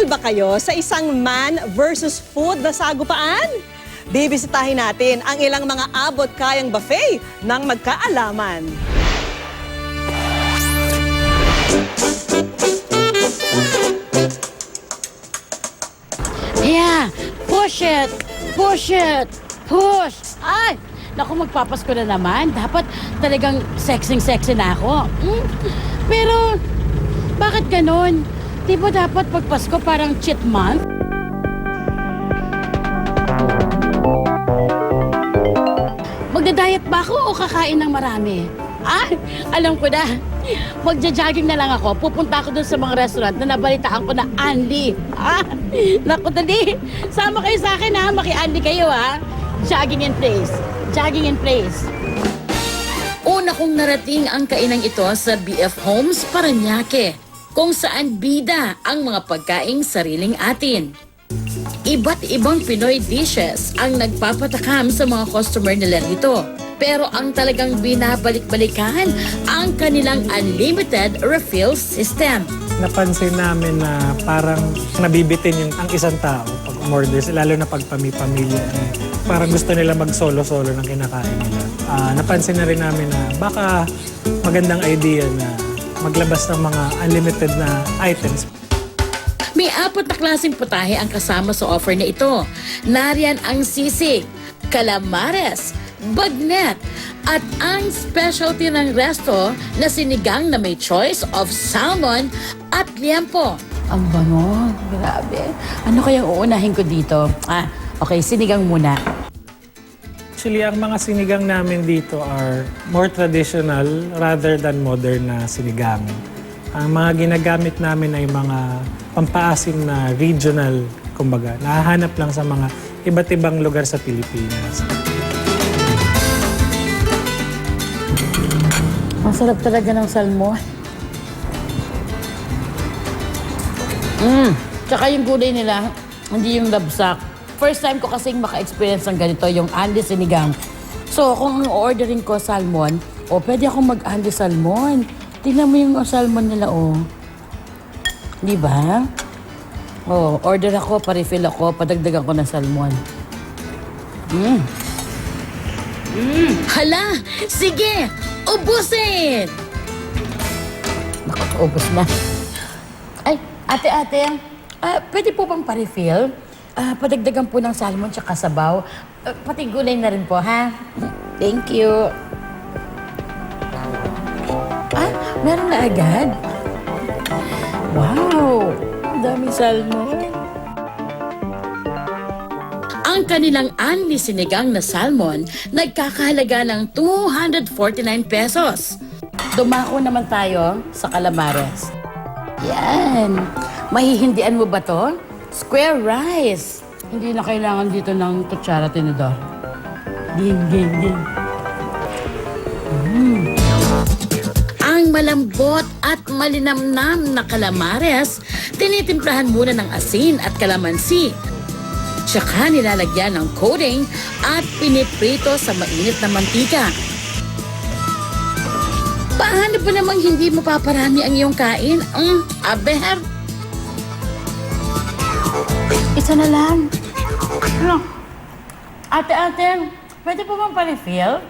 Natagal ba kayo sa isang man versus food na sagupaan? Bibisitahin natin ang ilang mga abot kayang buffet ng magkaalaman. Yeah, push it! Push it! Push! Ay! Naku, magpapasko na naman. Dapat talagang sexy na ako. Pero, bakit ganun? Di ba dapat pagpasko parang cheat month? Magda-diet ba ako o kakain ng marami? Ah, alam ko na. Magja-jogging na lang ako. Pupunta ako dun sa mga restaurant na nabalitaan ko na Andy. Ah, naku, dali. Sama kayo sa akin ha. Maki-Andy kayo ha. Jogging in place. Jogging in place. Una kong narating ang kainang ito sa BF Homes, Parañaque, kung saan bida ang mga pagkaing sariling atin. Iba't ibang Pinoy dishes ang nagpapatakam sa mga customer nila rito. Pero ang talagang binabalik-balikan ang kanilang unlimited refill system. Napansin namin na parang nabibitin ang isang tao pag umorder, lalo na pag pamilya. Parang gusto nila mag-solo-solo ng kinakain nila. Napansin na rin namin na baka magandang idea na maglabas ng mga unlimited na items. May 4 na klaseng putahe ang kasama sa offer na ito. Nariyan ang sisig, calamares, bagnet, at ang specialty ng resto na sinigang na may choice of salmon at liempo. Ang bango. Grabe. Ano kayang uunahin ko dito? Okay, sinigang muna. Actually, ang mga sinigang namin dito are more traditional rather than modern na sinigang. Ang mga ginagamit namin ay mga pampaasim na regional, kumbaga. Nahahanap lang sa mga iba't ibang lugar sa Pilipinas. Ang sarap talaga ng salmon. Tsaka yung gulay nila, hindi yung labsak. First time ko kasing maka-experience ng ganito, yung Andy Sinigang. So, kung ordering ko salmon, pwede akong mag-Andy salmon. Tingnan mo yung salmon nila, Di ba? Order ako, pa-refill ako, padagdagan ko ng salmon. Hala! Sige! Ubusin! Naku, ubos na. Ay, ate, pwede po bang pa-refill? Padagdagan po ng salmon tsaka sabaw. Pati gulay na rin po, ha? Thank you. Meron na agad? Wow! Ang daming salmon. Ang kanilang Anli Sinigang na salmon nagkakahalaga ng 249 pesos. Dumako naman tayo sa calamares. Yan. Mahihindian mo ba to? Square rice. Hindi na kailangan dito ng kutsara tinidor. Ging. Ang malambot at malinamnam na calamares, tinitimplahan muna ng asin at kalamansi. Tsaka nilalagyan ng coating at piniprito sa mainit na mantika. Paano ba namang hindi mapaparami ang iyong kain? Aber! Isa na lang. Ano? Ate, pwede po bang pa-refill?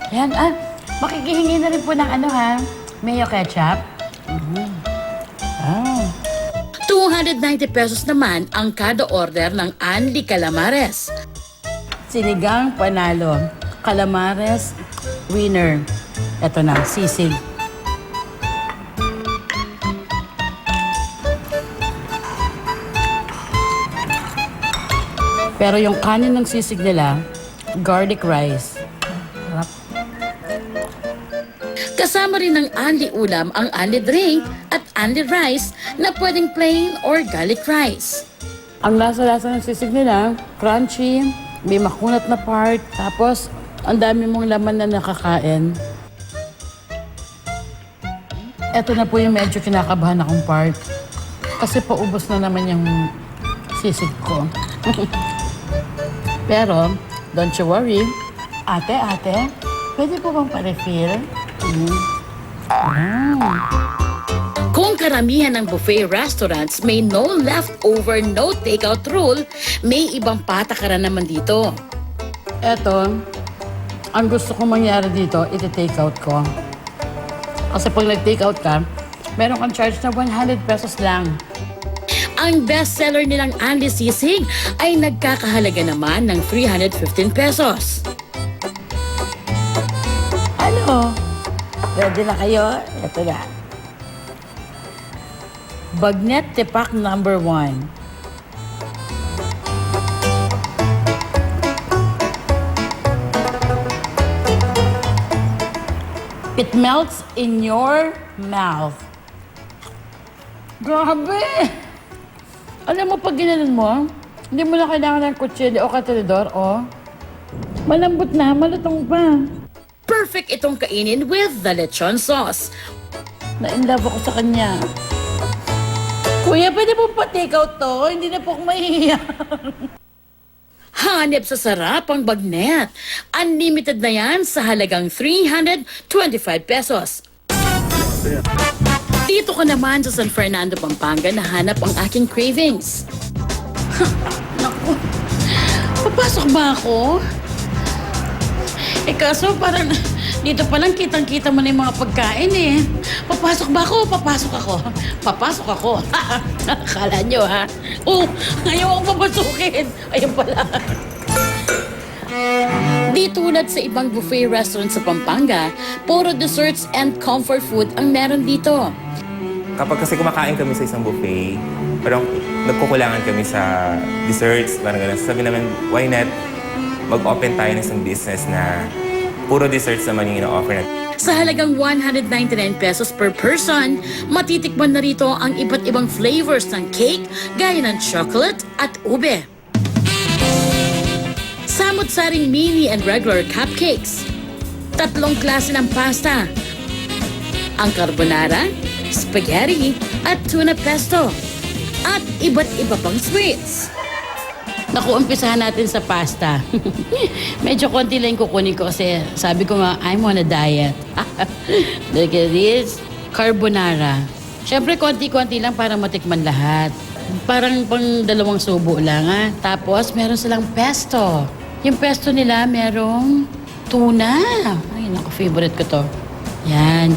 Yan, makikihingi na rin po ng mayo ketchup. 290 pesos naman ang kada order ng Andy Calamares. Sinigang, panalo. Calamares, winner. Ito na, sisig. Pero yung kanin ng sisig nila, garlic rice. Sarap. Kasama rin ng Andy ulam ang Andy drink at Andy rice na pwedeng plain or garlic rice. Ang lasa-lasa ng sisig nila, crunchy, may makunat na part, tapos ang dami mong laman na nakakain. Ito na po yung medyo kinakabahan akong part. Kasi paubos na naman yung sisig ko. Pero, don't you worry. Ate, pwede po bang pa-refill? Kung karamihan ng buffet restaurants may no leftover, no takeout rule, may ibang patakaran naman dito. Eto, ang gusto kong mangyari dito, iti-take out ko. Kasi pag nag-take out ka, meron kang charge na 100 pesos lang. Ang bestseller nilang Anli Sisig ay nagkakahalaga naman ng 315 pesos. Ano? Ready na kayo? Ito na. Bagnet Tipak number 1. It melts in your mouth. Grabe! Alam mo, pag ginanon mo, hindi mo na kailangan ng kutsilyo o katalidor, oh. Malambot na, malutong pa. Perfect itong kainin with the lechon sauce. Na-inlove ako sa kanya. Kuya, pwede po pa-take out to? Hindi na po ako mahihiya. Hanep sa sarap ang bagnet. Unlimited na yan sa halagang 325 pesos. Dito ko naman sa San Fernando, Pampanga nahanap ang aking cravings. Naku, papasok ba ako? Kaso parang dito pa lang kitang-kita mo na yung mga pagkain eh. Papasok ba ako? Papasok ako. Papasok ako. Akala nyo ha? Oh, ayaw akong papasukin. Ayun pala. Di tulad sa ibang buffet restaurant sa Pampanga, puro desserts and comfort food ang meron dito. Kapag kasi kumakain kami sa isang buffet, parang nagkukulangan kami sa desserts, parang gano'n. Sabi namin, why not mag-open tayo ng isang business na puro desserts naman yung ina-offer natin. Sa halagang 199 pesos per person, matitikman na rito ang iba't ibang flavors ng cake gaya ng chocolate at ube. Samut-saring mini and regular cupcakes. 3 klase ng pasta. Ang carbonara, spaghetti, at tuna pesto. At iba't iba pang sweets. Naku, umpisahan natin sa pasta. Medyo konti lang kukunin ko kasi sabi ko nga, I'm on a diet. Look at this. Carbonara. Siyempre, konti-konti lang para matikman lahat. Parang pang 2 subo lang, ha? Tapos, meron silang pesto. Yung pesto nila, merong tuna. Ay, naku, favorite ko to. Yan.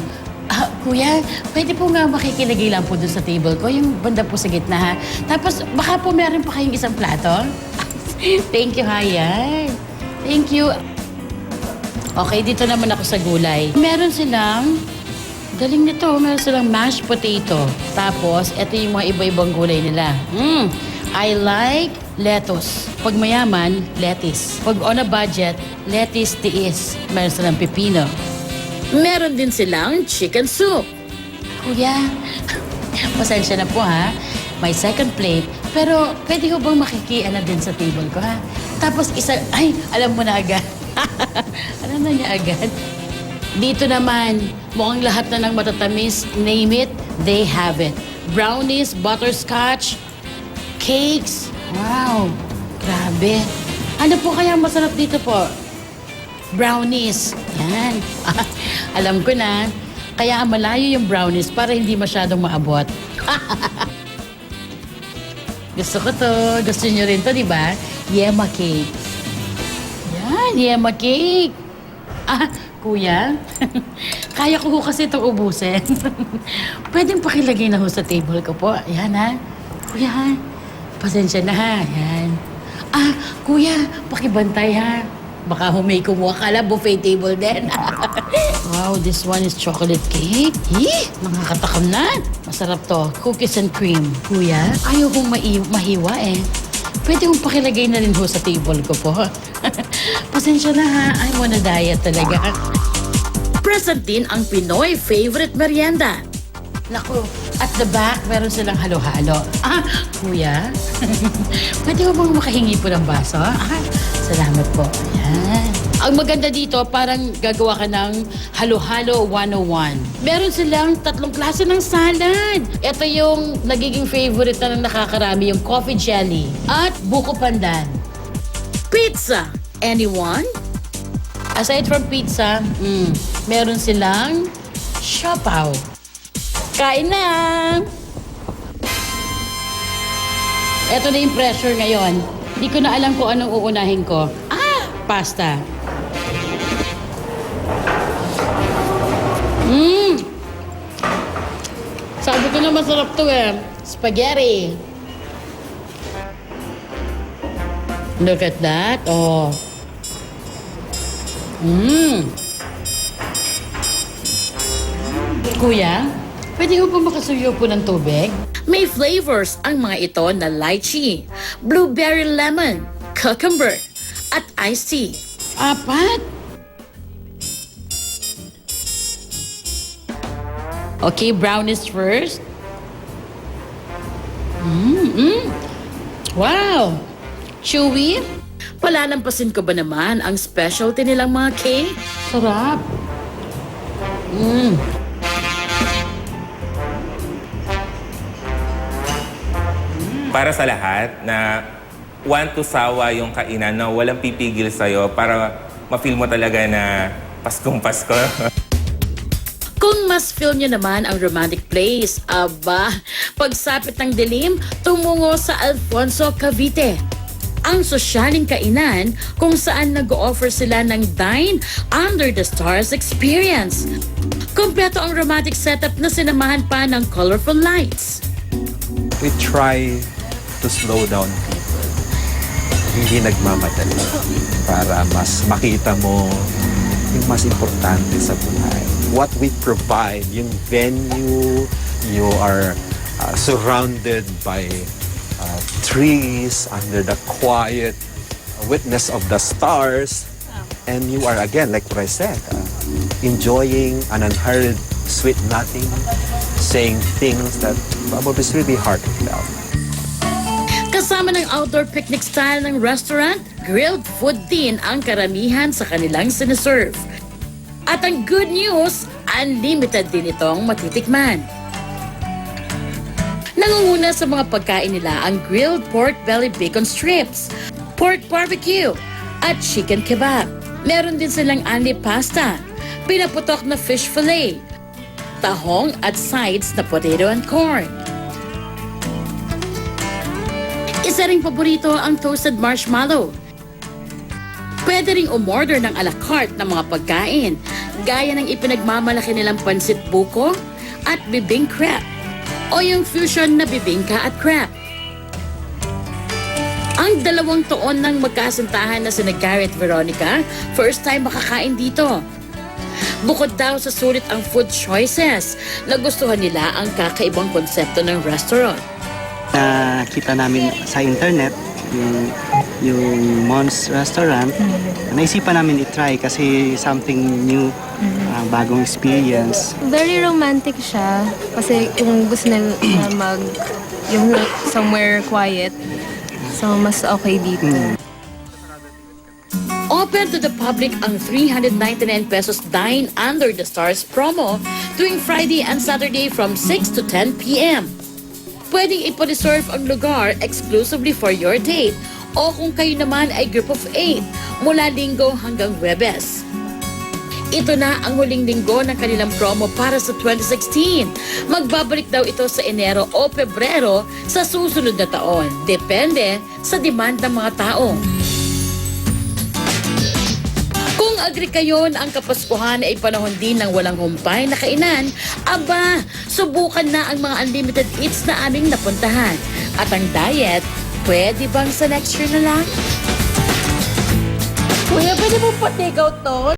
Kuya, pwede po nga makikilagay lang po dun sa table ko, yung banda po sa gitna, ha? Tapos, baka po meron pa kayong isang plato? Thank you, ha, yan. Thank you. Okay, dito naman ako sa gulay. Meron silang, galing nito, meron silang mashed potato. Tapos, ito yung mga iba-ibang gulay nila. I like lettuce. Pag mayaman, lettuce. Pag on a budget, lettuce tiis. Meron silang pipino. Meron din silang chicken soup. Kuya, pasensya na po ha. May second plate. Pero pwede ko bang makikiana din sa table ko ha? Tapos isa, ay, alam mo na agad. Alam na niya agad. Dito naman, mukhang lahat na ng matatamis, name it, they have it. Brownies, butterscotch, cakes. Wow, grabe. Ano po kaya masarap dito po? Brownies. Yan. Alam ko na. Kaya malayo yung brownies para hindi masyadong maabot. Gusto ko to. Gusto nyo rin to, di ba? Yema cake. Yan, yema cake. Kuya. Kaya ko kasi itong ubusin. Pwedeng pakilagay na ho sa table ko po. Yan ha. Kuya, pasensya na ha. Yan. Kuya, pakibantay ha. Baka humay kumuha ka lang, buffet table din. Wow, this one is chocolate cake. Nakakatakam na. Masarap to. Cookies and cream. Kuya, ayaw kong mahiwa eh. Pwede mong pakilagay na rin ho sa table ko po. Pasensya na ha. I'm on a diet talaga. Present din ang Pinoy favorite merienda. Naku, at the back, meron silang halo-halo. Kuya, pwede mo bang makahingi po ng baso? Salamat po. Ayan. Ang maganda dito, parang gagawa ka ng halo-halo 101. Meron silang 3 klase ng salad. Ito yung nagiging favorite na ng nakakarami, yung coffee jelly at buko pandan. Pizza. Anyone? Aside from pizza, meron silang siopaw. Kain na! Ito na yung pressure ngayon. Hindi ko na alam kung anong uunahin ko. Pasta. Sabi ko na masarap to eh. Spaghetti. Look at that. Oh. Kuya, pwede ko pa makasuyo po ng tubig? May flavors ang mga ito na lychee, blueberry lemon, cucumber, at iced tea. 4? Okay, brownies first. Wow! Chewy? Palalampasin ko ba naman ang specialty nilang mga cake? Sarap. Para sa lahat na want to sawa yung kainan na walang pipigil sa'yo para ma-feel mo talaga na Paskong Pasko. Kung mas feel nyo naman ang romantic place, aba, pagsapit ng dilim, tumungo sa Alfonso, Cavite. Ang sosyaling kainan kung saan nag-o-offer sila ng Dine Under the Stars experience. Kompleto ang romantic setup na sinamahan pa ng colorful lights. We try to slow down people. Hindi nagmamadali para mas makita mo yung mas importante sa buhay. What we provide, yung venue, you are surrounded by trees under the quiet witness of the stars. And you are, again, like what I said, enjoying an unhurried sweet nothing, saying things that probably is really heartfelt. Kasama ng outdoor picnic style ng restaurant, grilled food din ang karamihan sa kanilang siniserve. At ang good news, unlimited din itong matitikman. Nangunguna sa mga pagkain nila ang grilled pork belly bacon strips, pork barbecue, at chicken kebab. Meron din silang anli pasta, pinaputok na fish fillet, tahong at sides na potato and corn. Isa ring paborito ang toasted marshmallow. Pwede ring umorder ng a la carte ng mga pagkain, gaya ng ipinagmamalaki nilang pansit buko at bibing crepe, o yung fusion na bibingka at crepe. Ang 2 taon ng magkasintahan na sina Gary at Veronica, first time makakain dito. Bukod daw sa sulit ang food choices, nagustuhan nila ang kakaibang konsepto ng restaurant. Nakita namin sa internet yung Mons Restaurant. Naisipan namin i-try kasi something new, bagong experience. Very romantic siya kasi kung gusto nila yung somewhere quiet, so mas okay dito. Open to the public ang 399 pesos Dine Under the Stars promo tuwing Friday and Saturday from 6 to 10 p.m. Pwedeng ipa-reserve ang lugar exclusively for your date o kung kayo naman ay group of 8 mula Linggo hanggang Huwebes. Ito na ang huling linggo ng kanilang promo para sa 2016. Magbabalik daw ito sa Enero o Pebrero sa susunod na taon. Depende sa demand ng mga tao. Kung agree kayo na ang Kapaskuhan ay panahon din ng walang humpay na kainan, aba, subukan na ang mga unlimited eats na aming napuntahan. At ang diet, pwede bang sa next year na lang? Kuya, pwede mo pa take out to?